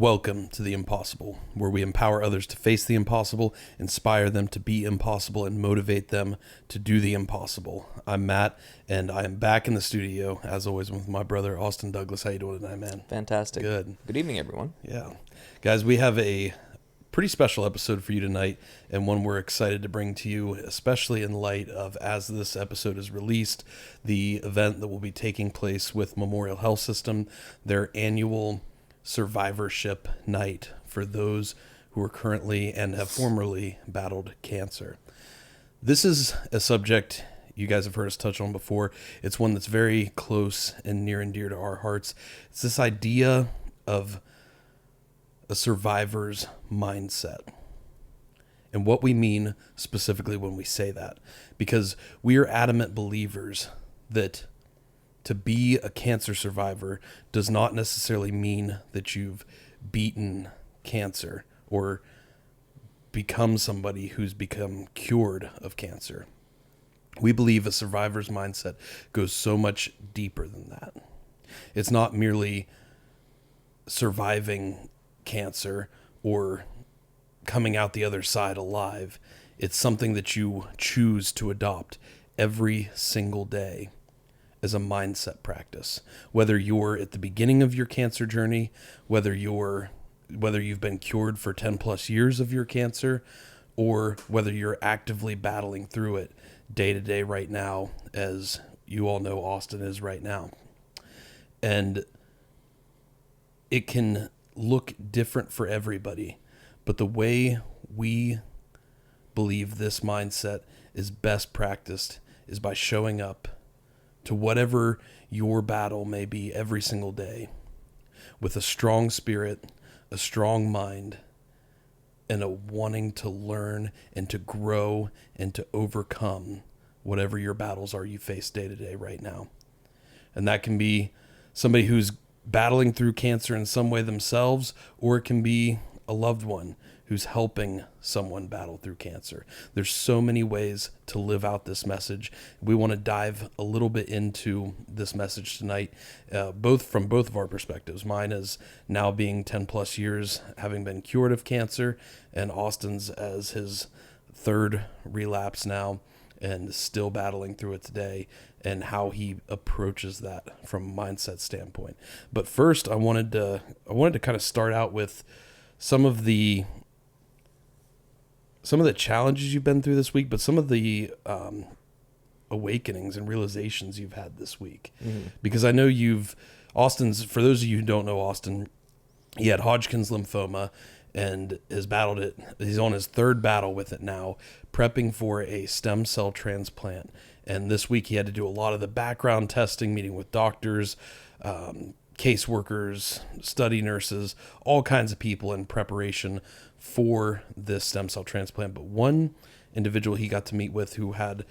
Welcome to The Impossible, where we empower others to face the impossible, inspire them to be impossible, and motivate them to do the impossible. I'm Matt, and I am back in the studio, as always, with my brother, Austin Douglas. How you doing tonight, man? Fantastic. Good. Good evening, everyone. Yeah. Guys, we have a pretty special episode for you tonight, and one we're excited to bring to you, especially in light of, as this episode is released, the event that will be taking place with Memorial Health System, their annual survivorship night for those who are currently and have formerly battled cancer. This is a subject you guys have heard us touch on before. It's one that's very close and near and dear to our hearts. It's this idea of a survivor's mindset and what we mean specifically when we say that, because we are adamant believers that to be a cancer survivor does not necessarily mean that you've beaten cancer or become somebody who's become cured of cancer. We believe a survivor's mindset goes so much deeper than that. It's not merely surviving cancer or coming out the other side alive. It's something that you choose to adopt every single day as a mindset practice. Whether you're at the beginning of your cancer journey, whether you've been cured for 10 plus years of your cancer, or whether you're actively battling through it day to day right now, as you all know Austin is right now. And it can look different for everybody, but the way we believe this mindset is best practiced is by showing up to whatever your battle may be every single day with a strong spirit, a strong mind, and a wanting to learn and to grow and to overcome whatever your battles are you face day to day right now. And that can be somebody who's battling through cancer in some way themselves, or it can be a loved one who's helping someone battle through cancer. There's so many ways to live out this message. We want to dive a little bit into this message tonight, from both of our perspectives. Mine is now being 10 plus years, having been cured of cancer, and Austin's as his third relapse now and still battling through it today, and how he approaches that from a mindset standpoint. But first, I wanted to kind of start out with some of the challenges you've been through this week, but some of the awakenings and realizations you've had this week. Mm-hmm. Because I know for those of you who don't know Austin, he had Hodgkin's lymphoma and has battled it. He's on his third battle with it now, prepping for a stem cell transplant. And this week he had to do a lot of the background testing, meeting with doctors, caseworkers, study nurses, all kinds of people in preparation for this stem cell transplant. But one individual he got to meet with who had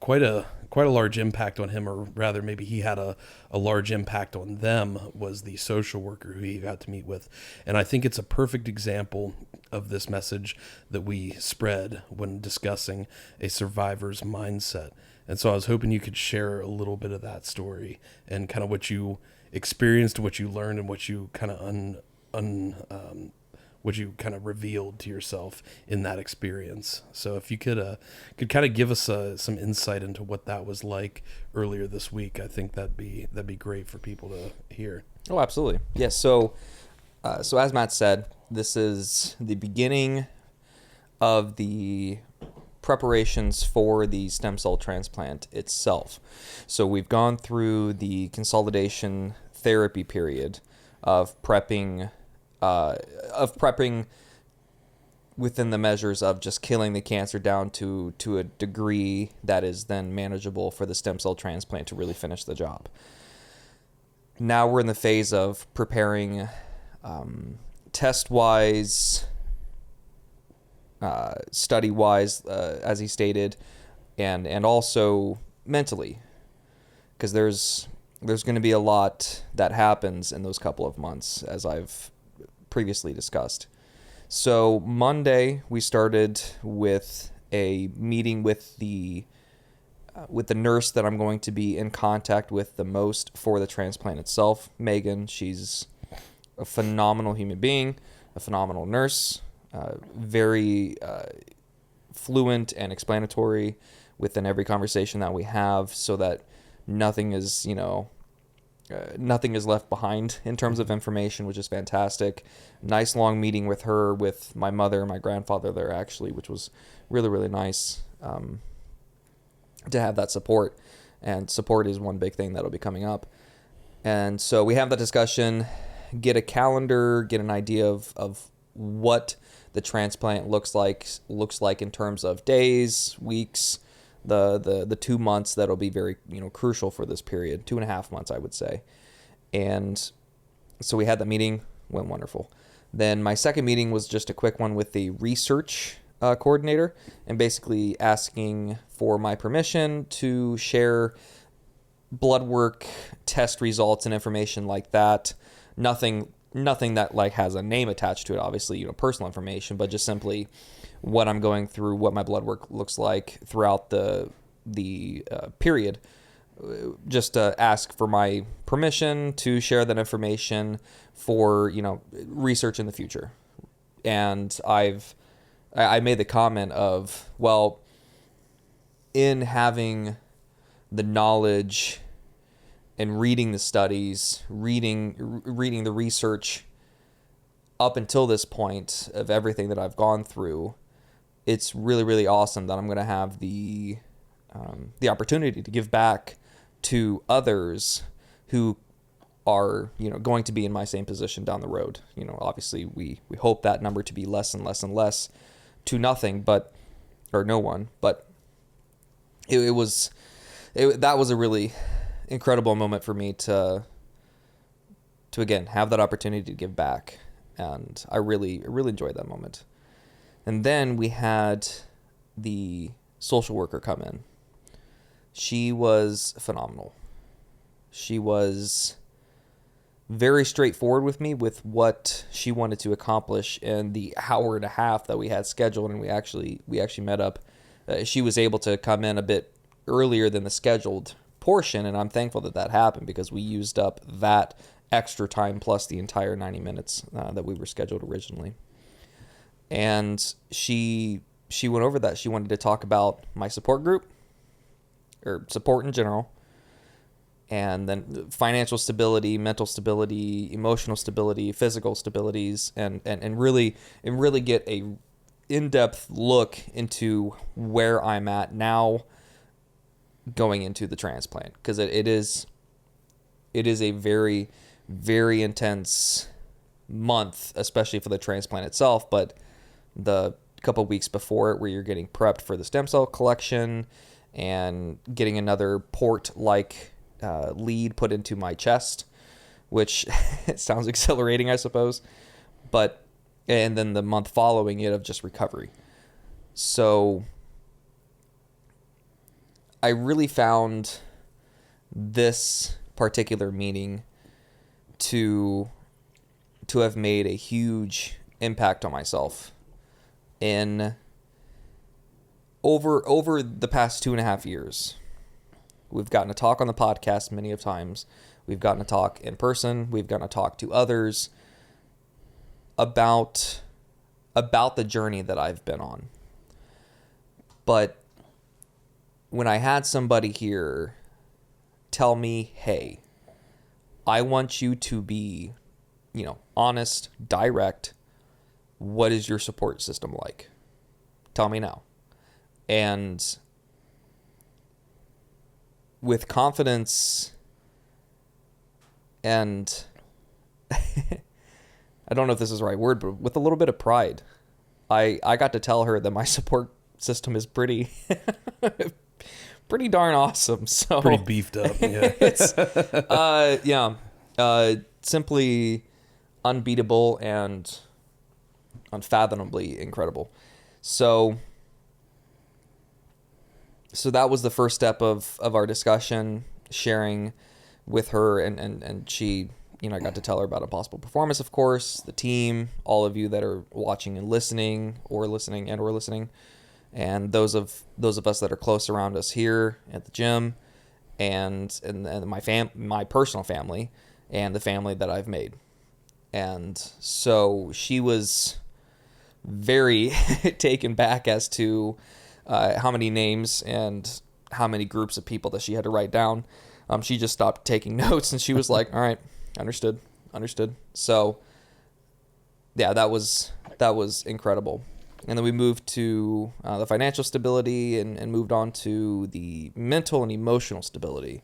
quite a large impact on him, or rather maybe he had a large impact on them, was the social worker who he got to meet with. And I think it's a perfect example of this message that we spread when discussing a survivor's mindset. And so I was hoping you could share a little bit of that story and kind of what you experienced, what you learned, and what you kind of what you kind of revealed to yourself in that experience. So if you could kind of give us some insight into what that was like earlier this week, I think that'd be great for people to hear. Oh, absolutely. Yes. So as Matt said, this is the beginning of the preparations for the stem cell transplant itself. So we've gone through the consolidation therapy period of prepping within the measures of just killing the cancer down to a degree that is then manageable for the stem cell transplant to really finish the job. Now we're in the phase of preparing test-wise, study-wise, as he stated, and also mentally, because there's going to be a lot that happens in those couple of months, as I've previously discussed. So Monday we started with a meeting with the nurse that I'm going to be in contact with the most for the transplant itself, Megan. She's a phenomenal human being, a phenomenal nurse, very fluent and explanatory within every conversation that we have, so that nothing is, nothing is left behind in terms of information, which is fantastic. Nice long meeting with her, with my mother and my grandfather there actually, which was really, really nice to have that support. And support is one big thing that'll be coming up. And so we have that discussion, get a calendar, get an idea of what the transplant looks like in terms of days, weeks, the 2 months that'll be very crucial for this period, 2.5 months I would say. And so we had that meeting, went wonderful. Then my second meeting was just a quick one with the research coordinator, and basically asking for my permission to share blood work, test results, and information like that. Nothing that like has a name attached to it, obviously, personal information, but just simply what I'm going through, what my blood work looks like throughout the period. Just to ask for my permission to share that information for research in the future. And I made the comment of, well, in having the knowledge and reading the studies, reading the research up until this point of everything that I've gone through, it's really, really awesome that I'm going to have the opportunity to give back to others who are going to be in my same position down the road. Obviously we hope that number to be less and less and less, to nothing, or no one. But that was a really incredible moment for me to again have that opportunity to give back, and I really enjoyed that moment. And then we had the social worker come in. She was phenomenal. She was very straightforward with me with what she wanted to accomplish in the hour and a half that we had scheduled, and we actually met up. She was able to come in a bit earlier than the scheduled portion, and I'm thankful that happened, because we used up that extra time plus the entire 90 minutes that we were scheduled originally. And she went over that. She wanted to talk about my support group, or support in general, and then financial stability, mental stability, emotional stability, physical stabilities, and really get a in-depth look into where I'm at now going into the transplant, because it is a very, very intense month, especially for the transplant itself, but the couple weeks before it, where you're getting prepped for the stem cell collection and getting another port-like lead put into my chest, which it sounds exhilarating, I suppose, and then the month following it of just recovery. So I really found this particular meeting to have made a huge impact on myself in over the past 2.5 years. We've gotten to talk on the podcast many of times. We've gotten to talk in person. We've gotten to talk to others about the journey that I've been on. But when I had somebody here tell me, hey, I want you to be, honest, direct. What is your support system like? Tell me now. And with confidence and I don't know if this is the right word, but with a little bit of pride, I got to tell her that my support system is pretty darn awesome. So Pretty beefed up. Yeah. It's simply unbeatable and unfathomably incredible. So that was the first step of our discussion, sharing with her, and she, I got to tell her about Impossible Performance, of course, the team, all of you that are watching and listening, and those of us that are close around us here at the gym, and my personal family, and the family that I've made. And so she was very taken back as to how many names and how many groups of people that she had to write down. She just stopped taking notes, and she was like, all right, understood. So yeah, that was incredible. And then we moved to the financial stability and moved on to the mental and emotional stability.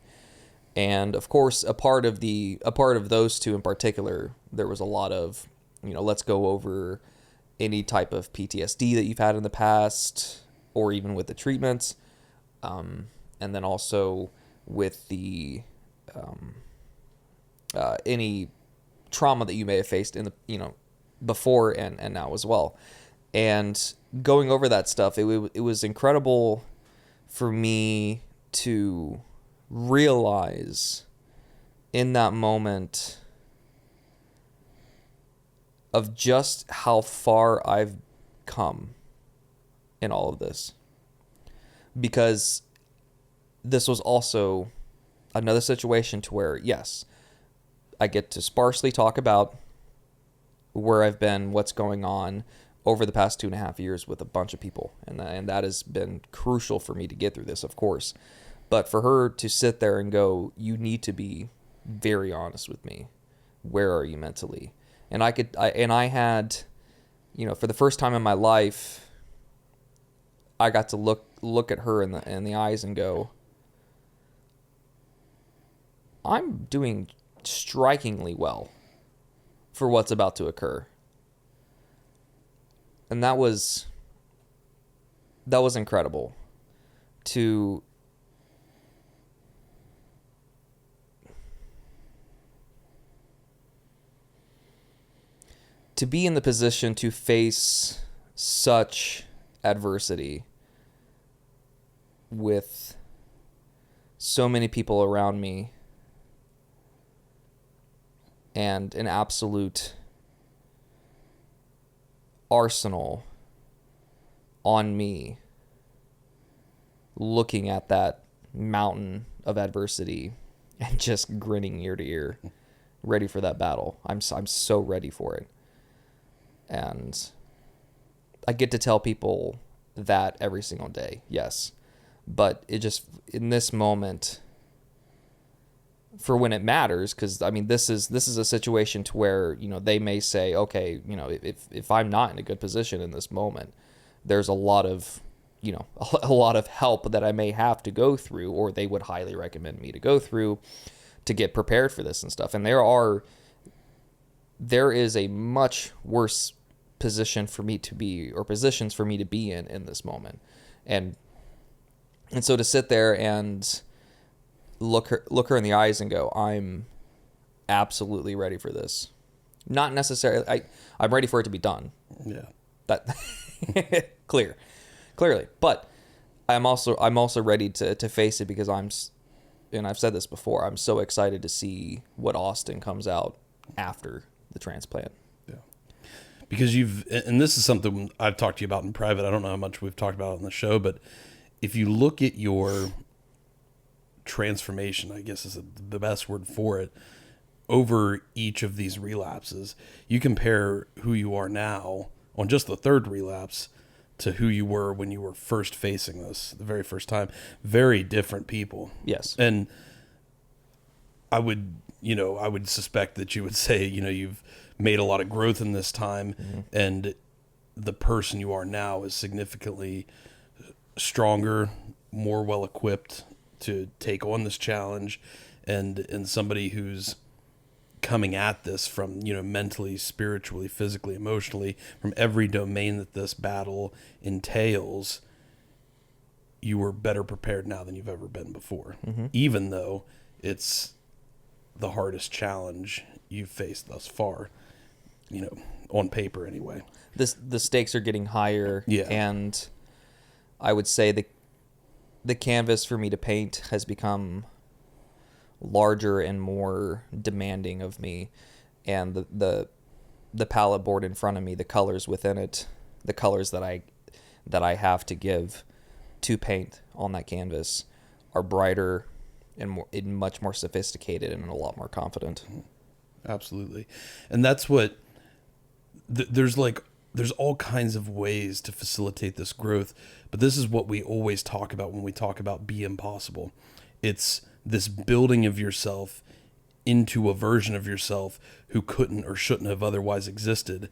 And of course, a part of those two in particular, there was a lot of, let's go over any type of PTSD that you've had in the past, or even with the treatments, and then also with the any trauma that you may have faced in the before and now as well. And going over that stuff, it was incredible for me to realize in that moment of just how far I've come in all of this. Because this was also another situation to where, yes, I get to sparsely talk about where I've been, what's going on over the past 2.5 years with a bunch of people. And that has been crucial for me to get through this, of course. But for her to sit there and go, you need to be very honest with me. Where are you mentally? And I had, for the first time in my life, I got to look at her in the eyes and go, I'm doing strikingly well for what's about to occur. And that was incredible to be in the position to face such adversity with so many people around me and an absolute arsenal on me, looking at that mountain of adversity and just grinning ear to ear, ready for that battle. I'm so ready for it. And I get to tell people that every single day, yes. But it just, in this moment, for when it matters, because this is a situation to where they may say, okay, if I'm not in a good position in this moment, there's a lot of a lot of help that I may have to go through, or they would highly recommend me to go through to get prepared for this and stuff. And there is a much worse position for me to be, or positions for me to be in this moment, and so to sit there and look her in the eyes and go, I'm absolutely ready for this. Not necessarily, I'm ready for it to be done. Yeah, that clearly, but I'm also ready to face it, because and I've said this before, I'm so excited to see what Austin comes out after the transplant. Yeah, because and this is something I've talked to you about in private. I don't know how much we've talked about it on the show, but if you look at your transformation, I guess is the best word for it, over each of these relapses, you compare who you are now on just the third relapse to who you were when you were first facing this the very first time. Very different people. Yes. And I would suspect that you would say, you've made a lot of growth in this time, mm-hmm. and the person you are now is significantly stronger, more well equipped to take on this challenge, and somebody who's coming at this from mentally, spiritually, physically, emotionally, from every domain that this battle entails. You are better prepared now than you've ever been before, mm-hmm. even though it's the hardest challenge you've faced thus far, on paper anyway. The stakes are getting higher, yeah. And I would say the canvas for me to paint has become larger and more demanding of me, and the palette board in front of me, the colors within it, the colors that I have to give to paint on that canvas are brighter and much more sophisticated and a lot more confident. Absolutely. And that's what there's all kinds of ways to facilitate this growth, but this is what we always talk about when we talk about Be Impossible. It's this building of yourself into a version of yourself who couldn't or shouldn't have otherwise existed.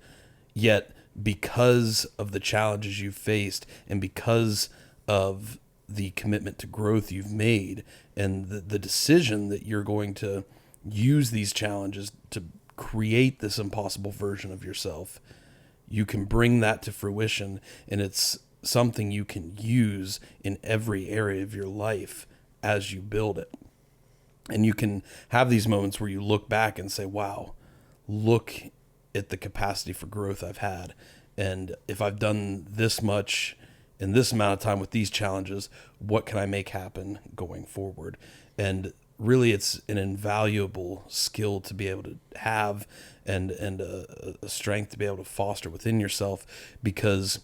Yet, because of the challenges you've faced and because of the commitment to growth you've made and the decision that you're going to use these challenges to create this impossible version of yourself, you can bring that to fruition, and it's something you can use in every area of your life as you build it. And you can have these moments where you look back and say, wow, look at the capacity for growth I've had. And if I've done this much in this amount of time with these challenges, what can I make happen going forward? And really, it's an invaluable skill to be able to have, and a strength to be able to foster within yourself, because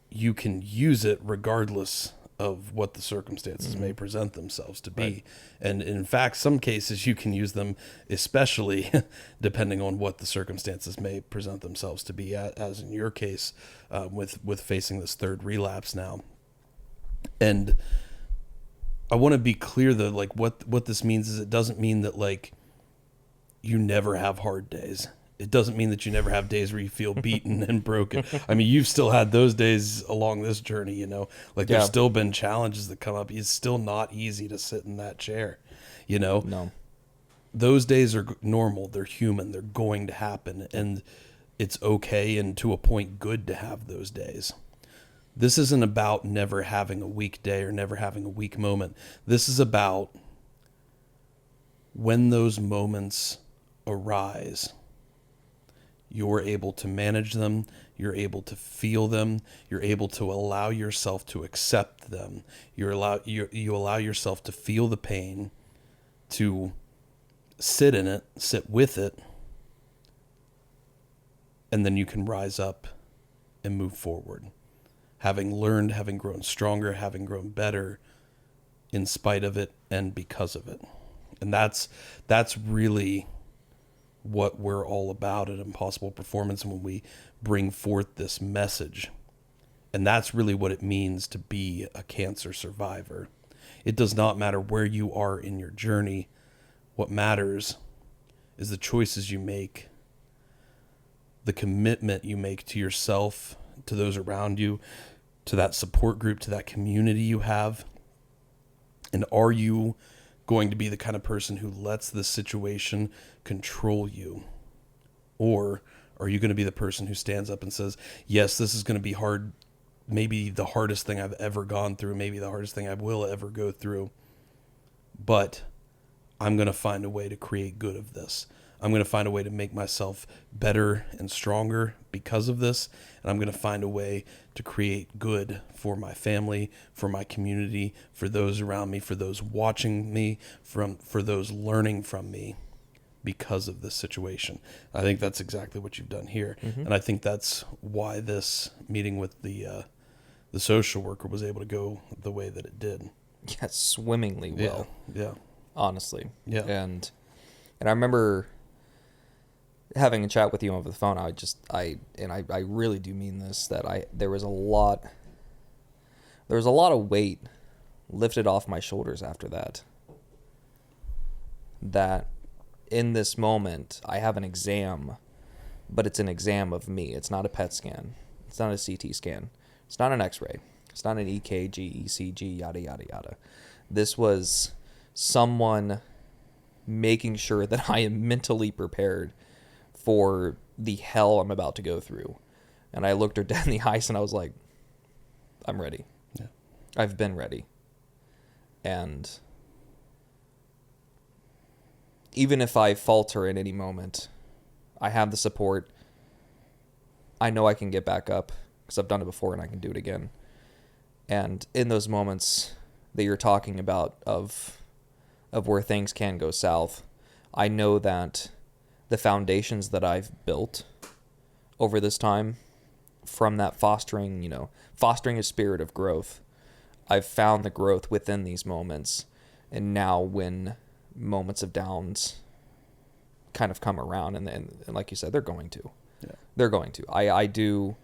you can use it regardless of what the circumstances may present themselves to be. Right. And in fact, some cases you can use them, especially depending on what the circumstances may present themselves to be, as in your case, with facing this third relapse now. And I want to be clear though, like what this means is it doesn't mean that like you never have hard days. It doesn't mean that you never have days where you feel beaten and broken. I mean, you've still had those days along this journey, you know, like there's still been challenges that come up. It's still not easy to sit in that chair, you know? No. Those days are normal. They're human. They're going to happen, and it's okay and to a point good to have those days. This isn't about never having a weak day or never having a weak moment. This is about when those moments arise, you're able to manage them, you're able to feel them, you're able to allow yourself to accept them. You allow yourself to feel the pain, to sit in it, sit with it, and then you can rise up and move forward. Having learned, having grown stronger, having grown better in spite of it and because of it. And that's really what we're all about at Impossible Performance when we bring forth this message. And that's really what it means to be a cancer survivor. It does not matter where you are in your journey. What matters is the choices you make, the commitment you make to yourself, to those around you, to that support group, to that community you have. And are you going to be the kind of person who lets this situation control you? Or are you going to be the person who stands up and says, yes, this is going to be hard, maybe the hardest thing I've ever gone through, maybe the hardest thing I will ever go through, but I'm going to find a way to create good of this. I'm going to find a way to make myself better and stronger because of this. And I'm going to find a way to create good for my family, for my community, for those around me, for those watching me, for those learning from me because of this situation. I think that's exactly what you've done here. Mm-hmm. And I think that's why this meeting with the social worker was able to go the way that it did. Yeah, swimmingly well. Yeah. Honestly. Yeah. And I remember having a chat with you over the phone. I really do mean this, that there was a lot of weight lifted off my shoulders after that. That in this moment I have an exam, but it's an exam of me. It's not a PET scan. It's not a CT scan. It's not an X-ray. It's not an EKG, ECG, yada, yada, yada. This was someone making sure that I am mentally prepared for the hell I'm about to go through. And I looked her dead in the eyes and I was like, I'm ready. Yeah. I've been ready. And even if I falter at any moment, I have the support. I know I can get back up because I've done it before and I can do it again. And in those moments that you're talking about of where things can go south, I know that the foundations that I've built over this time, from that fostering a spirit of growth, I've found the growth within these moments. And now when moments of downs kind of come around, and like you said, they're going to. Yeah. They're going to. I do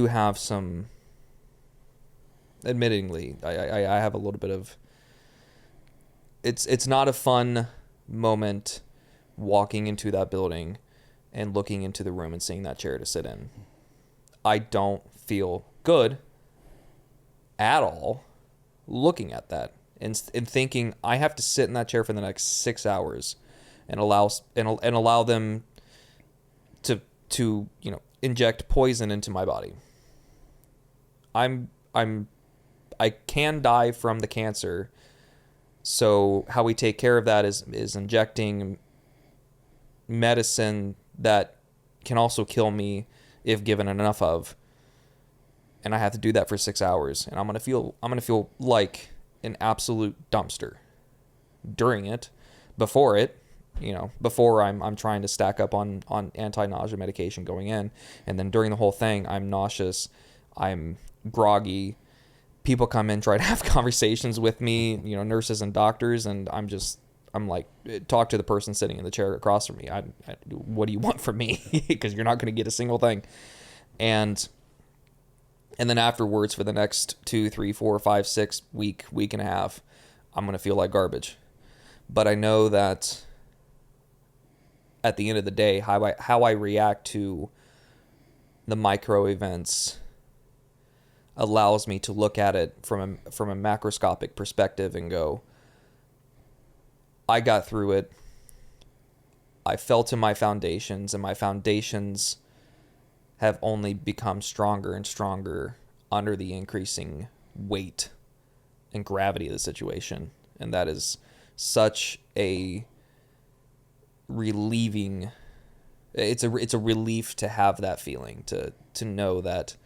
have some. Admittingly, I have a little bit of. It's not a fun moment walking into that building and looking into the room and seeing that chair to sit in. I don't feel good at all looking at that and thinking I have to sit in that chair for the next 6 hours and allow them to inject poison into my body. I can die from the cancer. So how we take care of that is injecting medicine that can also kill me if given enough of. And I have to do that for 6 hours, and I'm gonna feel like an absolute dumpster during it. Before I'm trying to stack up on anti-nausea medication going in, and then during the whole thing I'm nauseous, I'm groggy. People come in, try to have conversations with me, nurses and doctors, and I'm like, talk to the person sitting in the chair across from me. What do you want from me? Because you're not going to get a single thing. And then afterwards, for the next 2, 3, 4, 5, 6 week and a half, I'm going to feel like garbage. But I know that at the end of the day, how I react to the micro events allows me to look at it from a macroscopic perspective and go, I got through it. I fell to my foundations, and my foundations have only become stronger and stronger under the increasing weight and gravity of the situation. And that is such a relieving, it's a relief to have that feeling, to know that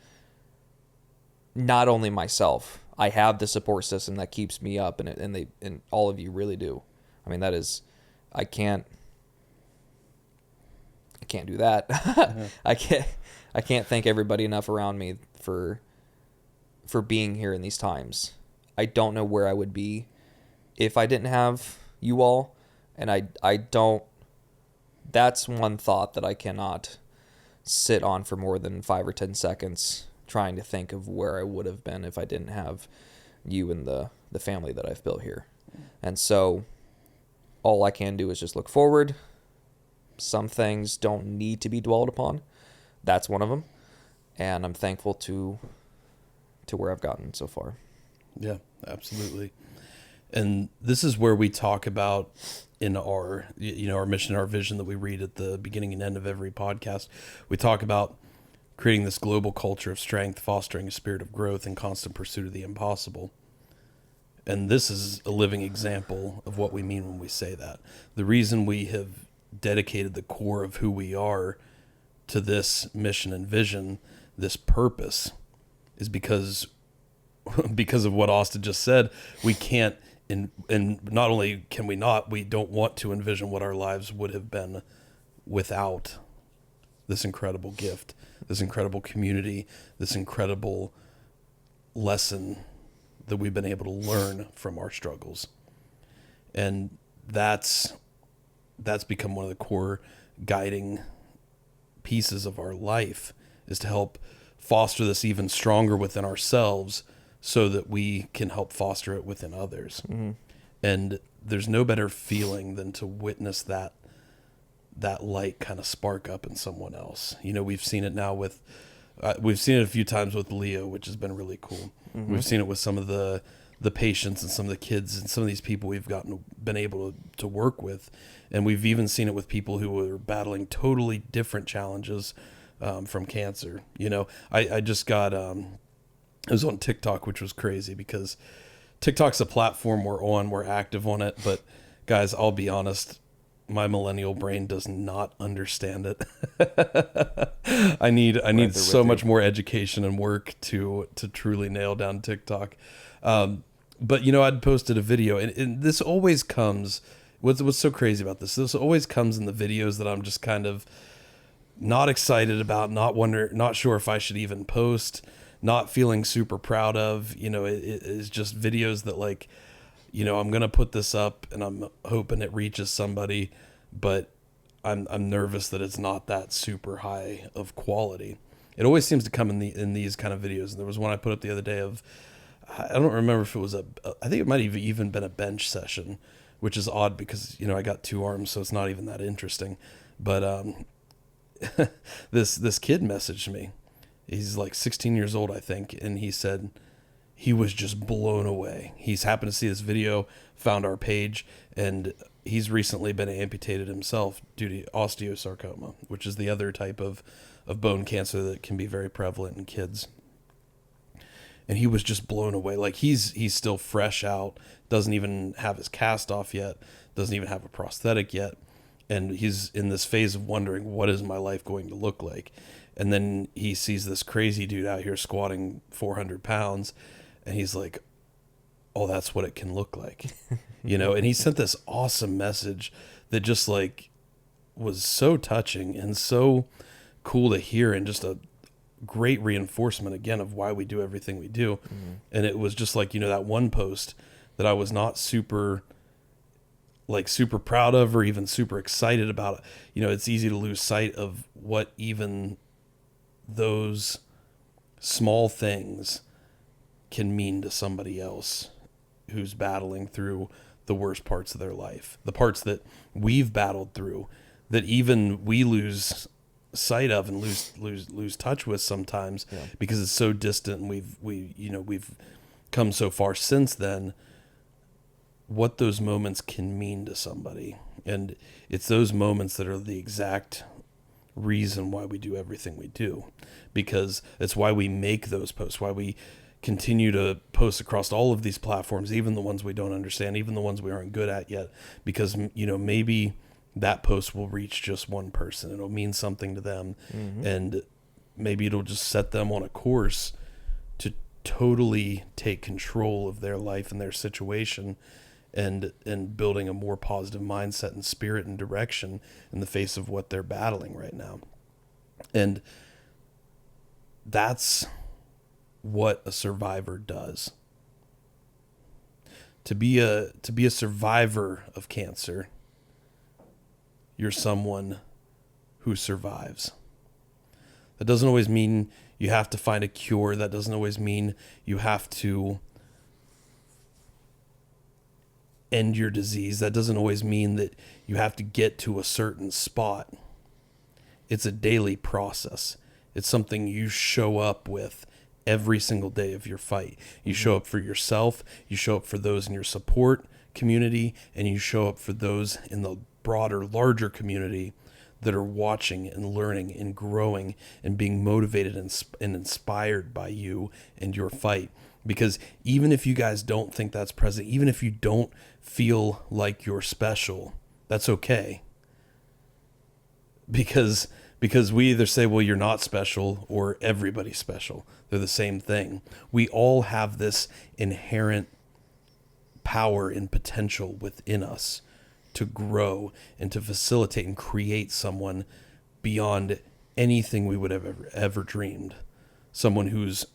not only myself, I have the support system that keeps me up, and all of you really do. I mean, that is, I can't do that. Mm-hmm. I can't thank everybody enough around me for being here in these times. I don't know where I would be if I didn't have you all, and I don't. That's one thought that I cannot sit on for more than 5 or 10 seconds, trying to think of where I would have been if I didn't have you and the family that I've built here. And so all I can do is just look forward. Some things don't need to be dwelled upon. That's one of them. And I'm thankful to where I've gotten so far. Yeah, absolutely. And this is where we talk about in our mission, our vision that we read at the beginning and end of every podcast. We talk about creating this global culture of strength, fostering a spirit of growth and constant pursuit of the impossible. And this is a living example of what we mean when we say that. The reason we have dedicated the core of who we are to this mission and vision, this purpose, is because of what Austin just said. We can't, and not only can we not, we don't want to envision what our lives would have been without this incredible gift, this incredible community, this incredible lesson that we've been able to learn from our struggles. And that's become one of the core guiding pieces of our life, is to help foster this even stronger within ourselves so that we can help foster it within others. Mm-hmm. And there's no better feeling than to witness that light kind of spark up in someone else. We've seen it now with, we've seen it a few times with Leo, which has been really cool. Mm-hmm. We've seen it with some of the patients and some of the kids and some of these people we've been able to work with. And we've even seen it with people who are battling totally different challenges from cancer. I just got, it was on TikTok, which was crazy because TikTok's a platform we're active on it. But guys, I'll be honest, my millennial brain does not understand it. I need so much more education and work to truly nail down TikTok. But I'd posted a video, and this always comes. What's so crazy about this? This always comes in the videos that I'm just kind of not excited about, not sure if I should even post, not feeling super proud of. It is just videos that I'm gonna put this up, and I'm hoping it reaches somebody, but I'm nervous that it's not that super high of quality. It always seems to come in these kind of videos. And there was one I put up the other day of, I don't remember if it was I think it might have even been a bench session, which is odd because, I got 2 arms, so it's not even that interesting. But this kid messaged me. He's like 16 years old, I think, and he said he was just blown away. He's happened to see this video, found our page, and he's recently been amputated himself due to osteosarcoma, which is the other type of bone cancer that can be very prevalent in kids. And he was just blown away. Like he's still fresh out, doesn't even have his cast off yet, doesn't even have a prosthetic yet. And he's in this phase of wondering, what is my life going to look like? And then he sees this crazy dude out here squatting 400 pounds. And he's like, oh, that's what it can look like. And he sent this awesome message that just like was so touching and so cool to hear, and just a great reinforcement again of why we do everything we do. Mm-hmm. And it was just like, that one post that I was not super proud of or even super excited about. It's easy to lose sight of what even those small things can mean to somebody else who's battling through the worst parts of their life, the parts that we've battled through, that even we lose sight of and lose touch with sometimes, because it's so distant, and we've come so far since then. What those moments can mean to somebody, and it's those moments that are the exact reason why we do everything we do, because it's why we make those posts, why we continue to post across all of these platforms, even the ones we don't understand, even the ones we aren't good at yet, because maybe that post will reach just one person. It'll mean something to them. Mm-hmm. And maybe it'll just set them on a course to totally take control of their life and their situation, and building a more positive mindset and spirit and direction in the face of what they're battling right now. And that's what a survivor does. To be a survivor of cancer, you're someone who survives. That doesn't always mean you have to find a cure. That doesn't always mean you have to end your disease. That doesn't always mean that you have to get to a certain spot. It's a daily process. It's something you show up with every single day of your fight. You show up for yourself, you show up for those in your support community, and you show up for those in the broader, larger community that are watching and learning and growing and being motivated and inspired by you and your fight. Because even if you guys don't think that's present, even if you don't feel like you're special, that's okay. Because we either say, well, you're not special, or everybody's special. They're the same thing. We all have this inherent power and potential within us to grow and to facilitate and create someone beyond anything we would have ever dreamed. Someone who's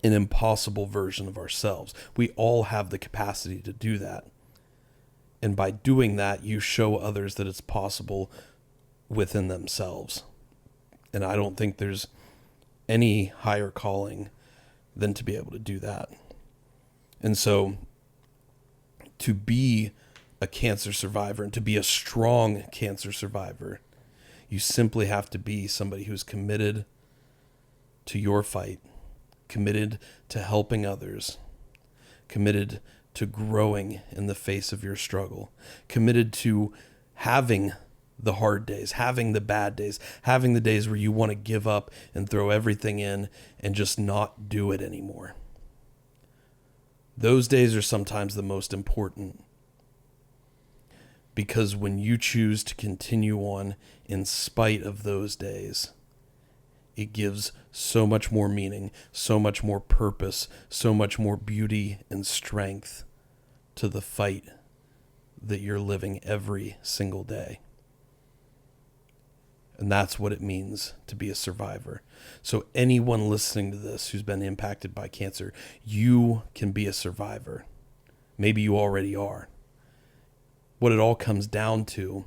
an impossible version of ourselves. We all have the capacity to do that. And by doing that, you show others that it's possible within themselves. And I don't think there's any higher calling than to be able to do that. And so to be a cancer survivor and to be a strong cancer survivor, you simply have to be somebody who's committed to your fight, committed to helping others, committed to growing in the face of your struggle, committed to having the hard days, having the bad days, having the days where you want to give up and throw everything in and just not do it anymore. Those days are sometimes the most important, because when you choose to continue on in spite of those days, it gives so much more meaning, so much more purpose, so much more beauty and strength to the fight that you're living every single day. And that's what it means to be a survivor. So anyone listening to this who's been impacted by cancer, you can be a survivor. Maybe you already are. What it all comes down to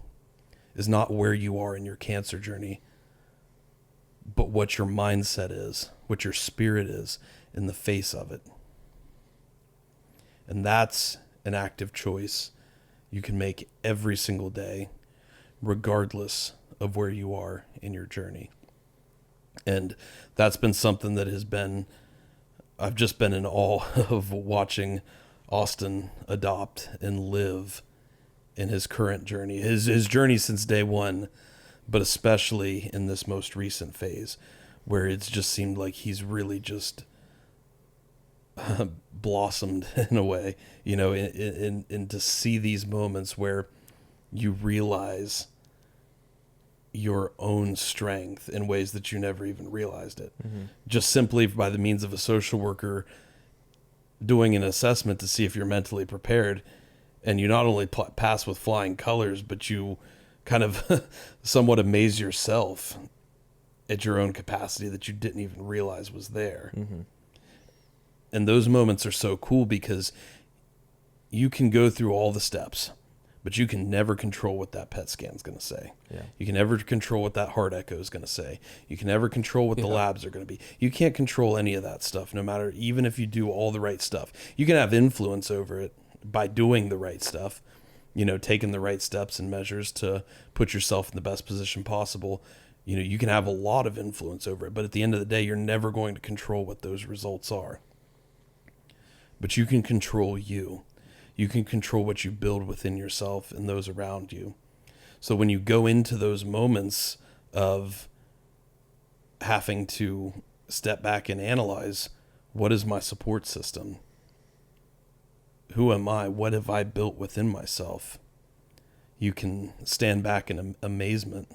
is not where you are in your cancer journey, but what your mindset is, what your spirit is in the face of it. And that's an active choice you can make every single day, regardless of where you are in your journey. And that's been something that I've just been in awe of watching Austin adopt and live in his current journey, his journey since day one, but especially in this most recent phase where it's just seemed like he's really just blossomed in a way, and to see these moments where you realize your own strength in ways that you never even realized it. Mm-hmm. Just simply by the means of a social worker doing an assessment to see if you're mentally prepared, and you not only pass with flying colors, but you kind of somewhat amaze yourself at your own capacity that you didn't even realize was there. Mm-hmm. And those moments are so cool because you can go through all the steps, but you can never control what that PET scan is going to say. Yeah. You can never control what that heart echo is going to say. You can never control what the labs are going to be. You can't control any of that stuff, no matter, even if you do all the right stuff. You can have influence over it by doing the right stuff, taking the right steps and measures to put yourself in the best position possible. You can have a lot of influence over it, but at the end of the day, you're never going to control what those results are. But you can control you. You can control what you build within yourself and those around you. So when you go into those moments of having to step back and analyze, what is my support system? Who am I? What have I built within myself? You can stand back in amazement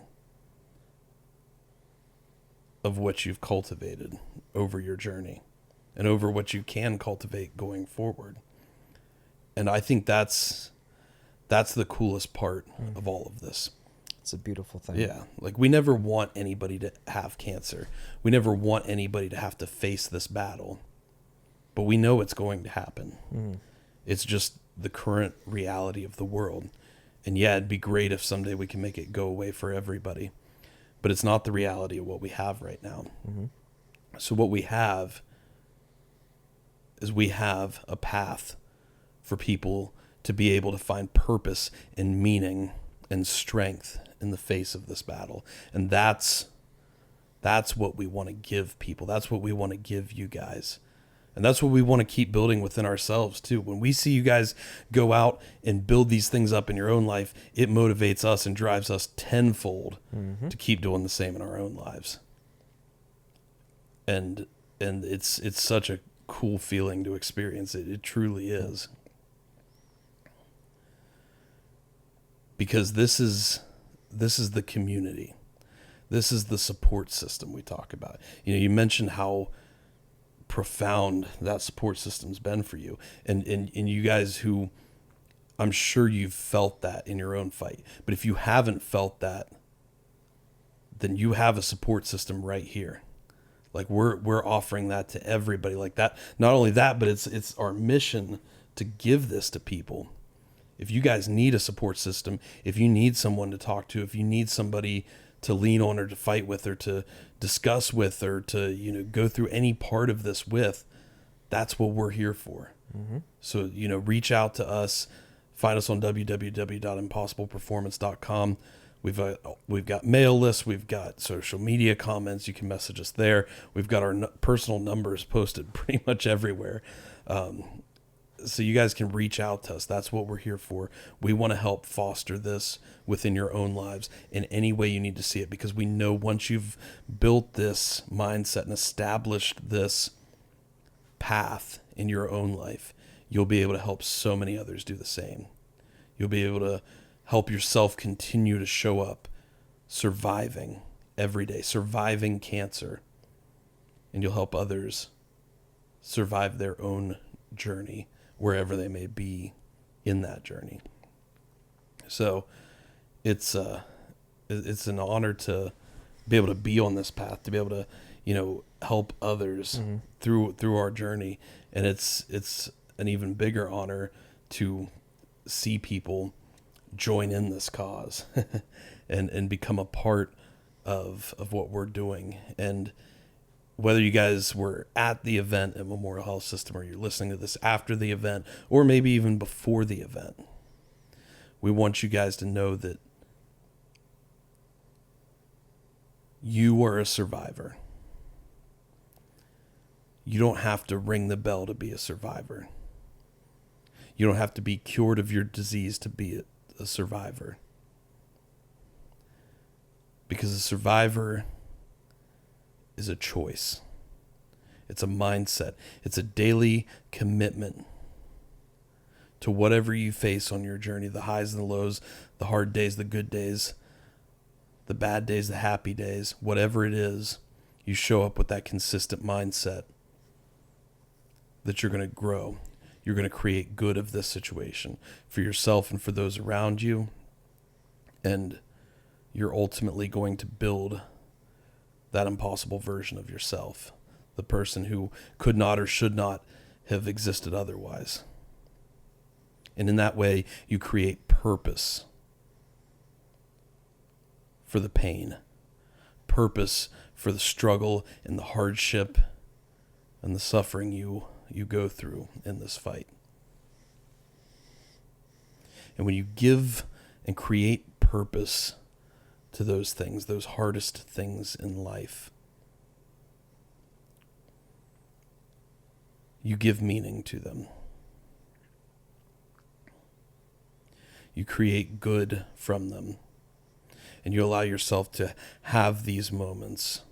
of what you've cultivated over your journey and over what you can cultivate going forward. And I think that's the coolest part of all of this. It's a beautiful thing. Yeah. Like, we never want anybody to have cancer. We never want anybody to have to face this battle. But we know it's going to happen. Mm. It's just the current reality of the world. And yeah, it'd be great if someday we can make it go away for everybody. But it's not the reality of what we have right now. Mm-hmm. So what we have is we have a path for people to be able to find purpose and meaning and strength in the face of this battle. And that's what we want to give people. That's what we want to give you guys. And that's what we want to keep building within ourselves too. When we see you guys go out and build these things up in your own life, it motivates us and drives us tenfold to keep doing the same in our own lives. And it's such a cool feeling to experience it. It truly is. Because this is the community. This is the support system we talk about. You mentioned how profound that support system's been for you. And you guys who, I'm sure you've felt that in your own fight. But if you haven't felt that, then you have a support system right here. Like, we're offering that to everybody like that. Not only that, but it's our mission to give this to people. If you guys need a support system, if you need someone to talk to, if you need somebody to lean on or to fight with or to discuss with or to, go through any part of this with, that's what we're here for. Mm-hmm. So, reach out to us, find us on www.impossibleperformance.com. We've got mail lists, we've got social media comments. You can message us there. We've got our personal numbers posted pretty much everywhere. So you guys can reach out to us. That's what we're here for. We want to help foster this within your own lives in any way you need to see it, because we know once you've built this mindset and established this path in your own life, you'll be able to help so many others do the same. You'll be able to help yourself continue to show up surviving every day, surviving cancer, and you'll help others survive their own journey wherever they may be in that journey. So it's an honor to be able to be on this path, to be able to, help others through our journey. And it's an even bigger honor to see people join in this cause and become a part of what we're doing. And whether you guys were at the event at Memorial Health System, or you're listening to this after the event, or maybe even before the event, we want you guys to know that you are a survivor. You don't have to ring the bell to be a survivor. You don't have to be cured of your disease to be a survivor. Because a survivor is a choice. It's a mindset. It's a daily commitment to whatever you face on your journey, the highs and the lows, the hard days, the good days, the bad days, the happy days, whatever it is, you show up with that consistent mindset that you're going to grow. You're going to create good of this situation for yourself and for those around you. And you're ultimately going to build that impossible version of yourself, the person who could not or should not have existed otherwise. And in that way, you create purpose for the pain, purpose for the struggle and the hardship and the suffering you go through in this fight. And when you give and create purpose to those things, those hardest things in life, you give meaning to them. You create good from them. And you allow yourself to have these moments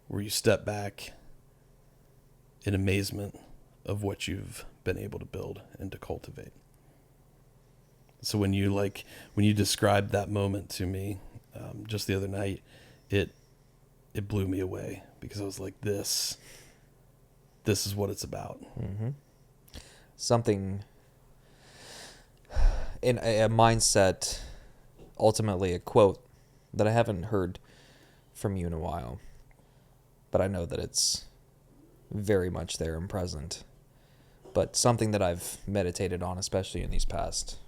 where you step back in amazement of what you've been able to build and to cultivate. So when you described that moment to me just the other night, it blew me away, because I was like, this is what it's about. Mm-hmm. Something in a mindset, ultimately a quote that I haven't heard from you in a while, but I know that it's very much there and present. But something that I've meditated on, especially in these past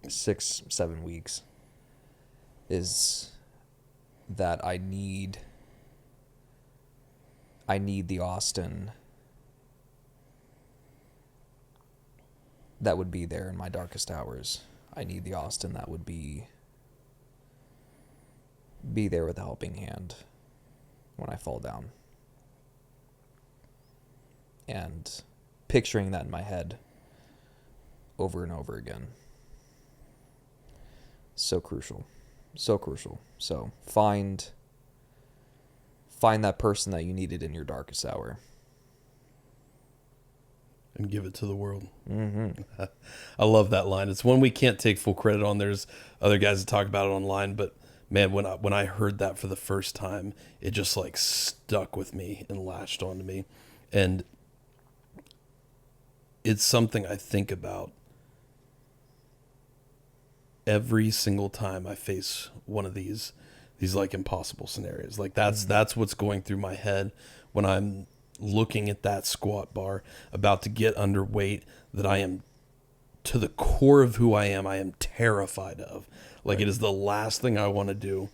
6-7 weeks, is that I need the Austin that would be there in my darkest hours. I need the Austin that would be there with a helping hand when I fall down. And picturing that in my head over and over again. So crucial. So crucial. So find that person that you needed in your darkest hour. And give it to the world. Mm-hmm. I love that line. It's one we can't take full credit on. There's other guys that talk about it online, but man, when I heard that for the first time, it just like stuck with me and latched onto me. And it's something I think about every single time I face one of these like impossible scenarios. Like that's what's going through my head when I'm looking at that squat bar, about to get underweight, that I am, to the core of who I am terrified of. Like, right. It is the last thing I want to do.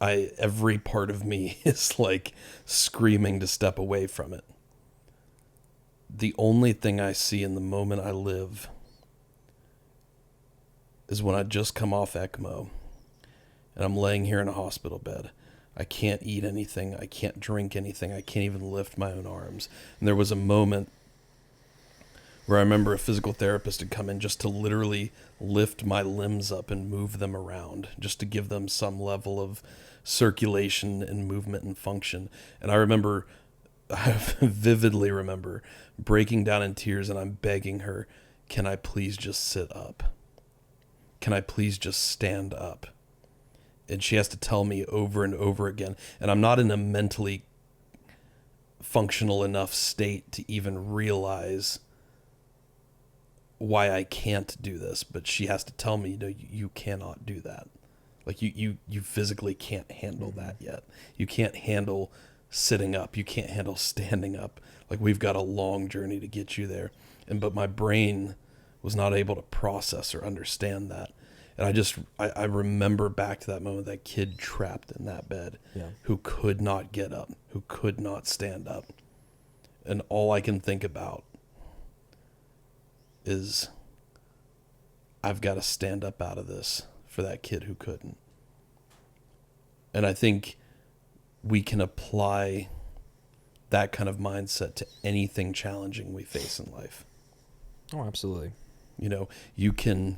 Every part of me is like screaming to step away from it. The only thing I see in the moment I live is when I just come off ECMO and I'm laying here in a hospital bed. I can't eat anything. I can't drink anything. I can't even lift my own arms. And there was a moment where I remember a physical therapist had come in just to literally lift my limbs up and move them around, just to give them some level of circulation and movement and function. And I vividly remember breaking down in tears, and I'm begging her, can I please just sit up? Can I please just stand up? And she has to tell me over and over again. And I'm not in a mentally functional enough state to even realize why I can't do this. But she has to tell me, no, you cannot do that. Like you physically can't handle that yet. You can't handle sitting up. You can't handle standing up. Like, we've got a long journey to get you there. But my brain was not able to process or understand that. And I remember back to that moment, that kid trapped in that bed, Yeah. who could not get up, who could not stand up. And all I can think about is, I've got to stand up out of this for that kid who couldn't. And I think we can apply that kind of mindset to anything challenging we face in life. Oh, absolutely. You know, you can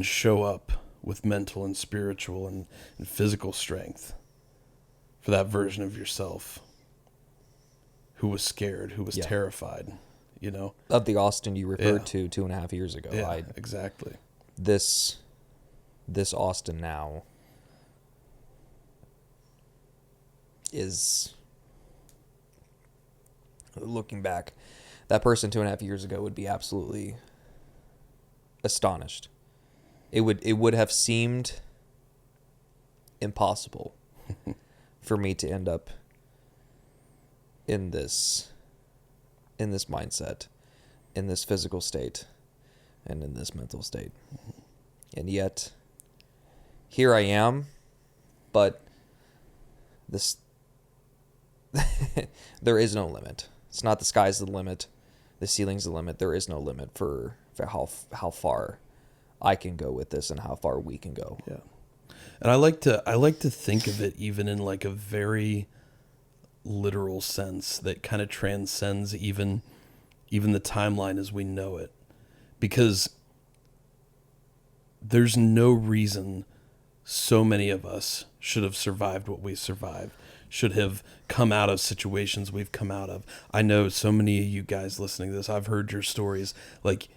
show up with mental and spiritual and physical strength for that version of yourself who was scared, who was terrified, you know? Of the Austin you referred to 2.5 years ago. Yeah, exactly. This Austin now is, looking back, that person 2.5 years ago would be absolutely astonished. It would have seemed impossible for me to end up in this mindset, in this physical state, and in this mental state. And yet, here I am, but there is no limit. It's not the sky's the limit, the ceiling's the limit. There is no limit for how far I can go with this and how far we can go. Yeah. And I like to think of it even in like a very literal sense that kind of transcends even the timeline as we know it. Because there's no reason so many of us should have survived what we survived, should have come out of situations we've come out of. I know so many of you guys listening to this, I've heard your stories. Like,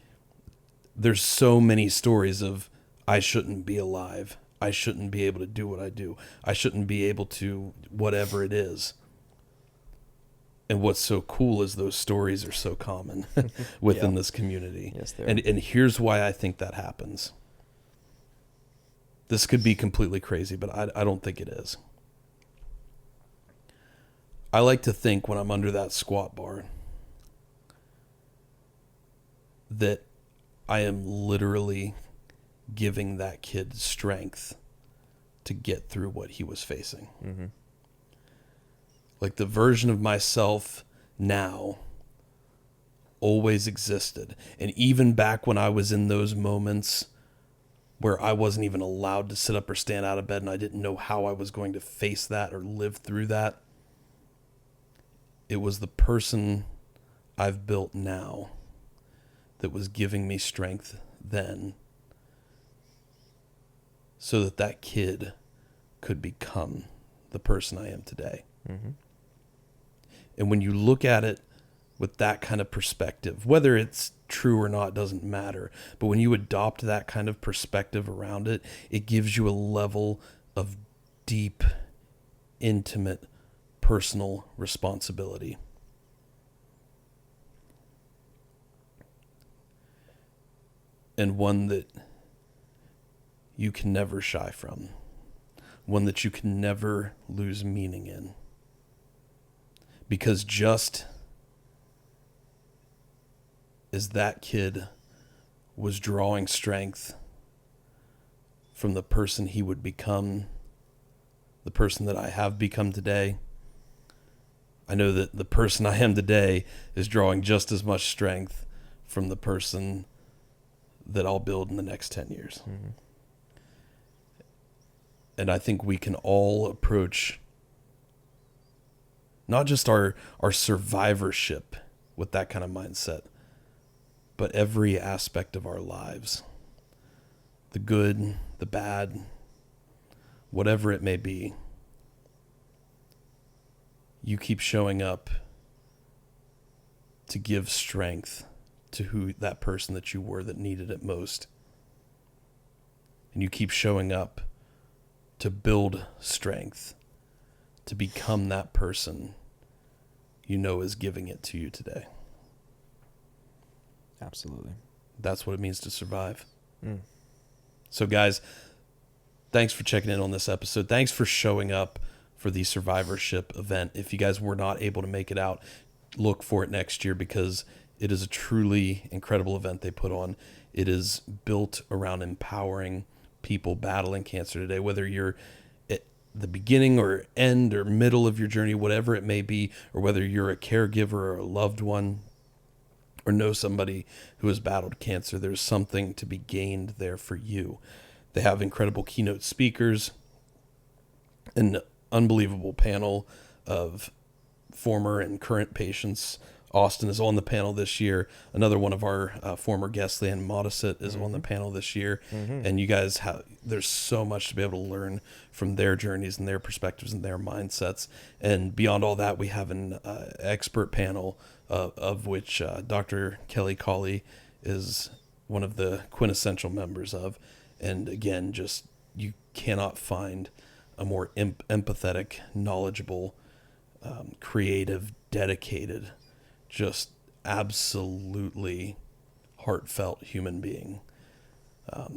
there's so many stories of, I shouldn't be alive. I shouldn't be able to do what I do. I shouldn't be able to whatever it is. And what's so cool is those stories are so common within this community. Yes, they are. And here's why I think that happens. This could be completely crazy, but I don't think it is. I like to think when I'm under that squat bar that I am literally giving that kid strength to get through what he was facing. Mm-hmm. Like, the version of myself now always existed. And even back when I was in those moments where I wasn't even allowed to sit up or stand out of bed and I didn't know how I was going to face that or live through that, it was the person I've built now that was giving me strength then, so that that kid could become the person I am today. Mm-hmm. And when you look at it with that kind of perspective, whether it's true or not doesn't matter, but when you adopt that kind of perspective around it, it gives you a level of deep, intimate, personal responsibility. And one that you can never shy from. One that you can never lose meaning in. Because just as that kid was drawing strength from the person he would become, the person that I have become today, I know that the person I am today is drawing just as much strength from the person that I'll build in the next 10 years. Mm-hmm. And I think we can all approach not just our survivorship with that kind of mindset, but every aspect of our lives. The good, the bad, whatever it may be. You keep showing up to give strength to who that person that you were that needed it most. And you keep showing up to build strength, to become that person you know is giving it to you today. Absolutely. That's what it means to survive. Mm. So guys, thanks for checking in on this episode. Thanks for showing up for the survivorship event. If you guys were not able to make it out, look for it next year, because it is a truly incredible event they put on. It is built around empowering people battling cancer today, whether you're at the beginning or end or middle of your journey, whatever it may be, or whether you're a caregiver or a loved one or know somebody who has battled cancer. There's something to be gained there for you. They have incredible keynote speakers, an unbelievable panel of former and current patients. Austin is on the panel this year. Another one of our former guests, Leanne Modisett, is on the panel this year. And you guys there's so much to be able to learn from their journeys and their perspectives and their mindsets. And beyond all that, we have an expert panel of which Dr. Kelly Colley is one of the quintessential members of. And again, just you cannot find a more empathetic, knowledgeable, creative, dedicated, just absolutely heartfelt human being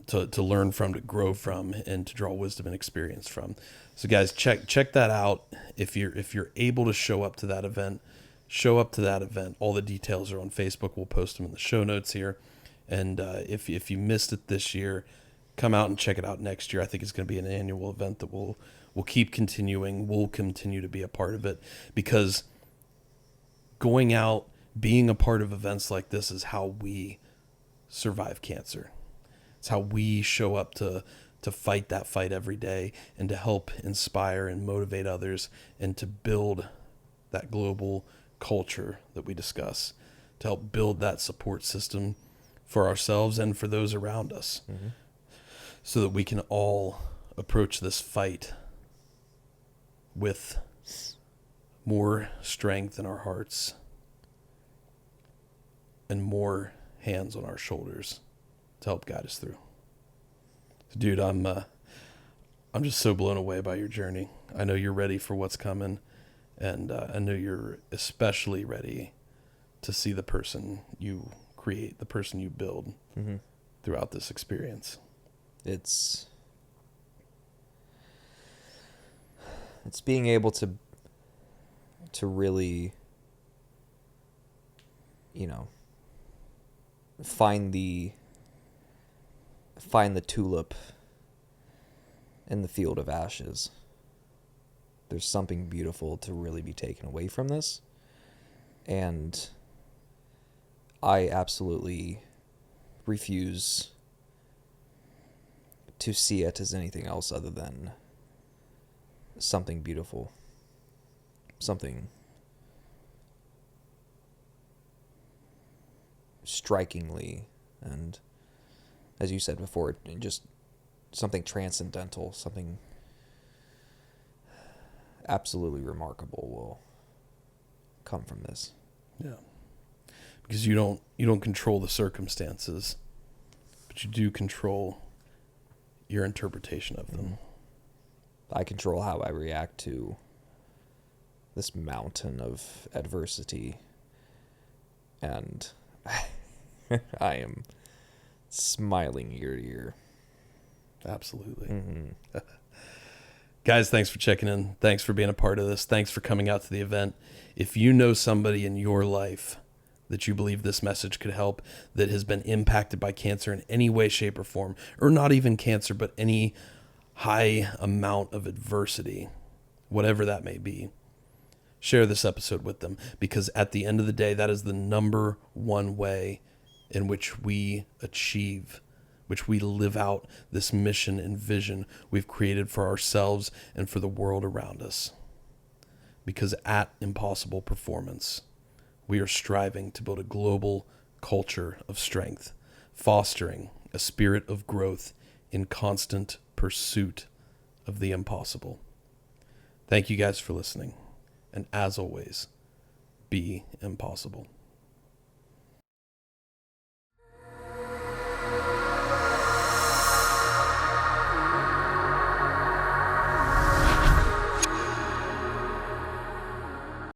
to learn from, to grow from, and to draw wisdom and experience from. So guys, check that out. If you're able to show up to that event, show up to that event. All the details are on Facebook. We'll post them in the show notes here. And if you missed it this year, come out and check it out next year. I think it's going to be an annual event that we'll keep continuing. We'll continue to be a part of it, because going out, being a part of events like this is how we survive cancer. It's how we show up to fight that fight every day, and to help inspire and motivate others, and to build that global culture that we discuss, to help build that support system for ourselves and for those around us, so that we can all approach this fight with more strength in our hearts and more hands on our shoulders to help guide us through. Dude, I'm just so blown away by your journey. I know you're ready for what's coming, and I know you're especially ready to see the person you create, the person you build throughout this experience. It's being able to really, find the tulip in the field of ashes. There's something beautiful to really be taken away from this. And I absolutely refuse to see it as anything else other than something beautiful, something strikingly, and as you said before, just something transcendental, something absolutely remarkable will come from this. Yeah. Because you don't control the circumstances, but you do control your interpretation of them. I control how I react to this mountain of adversity, and I am smiling ear to ear. Absolutely. Guys, thanks for checking in. Thanks for being a part of this. Thanks for coming out to the event. If you know somebody in your life that you believe this message could help, that has been impacted by cancer in any way, shape, or form, or not even cancer, but any high amount of adversity, whatever that may be, share this episode with them, because at the end of the day, that is the number one way in which we achieve, which we live out this mission and vision we've created for ourselves and for the world around us. Because at Impossible Performance, we are striving to build a global culture of strength, fostering a spirit of growth in constant pursuit of the impossible. Thank you guys for listening. And as always, be impossible.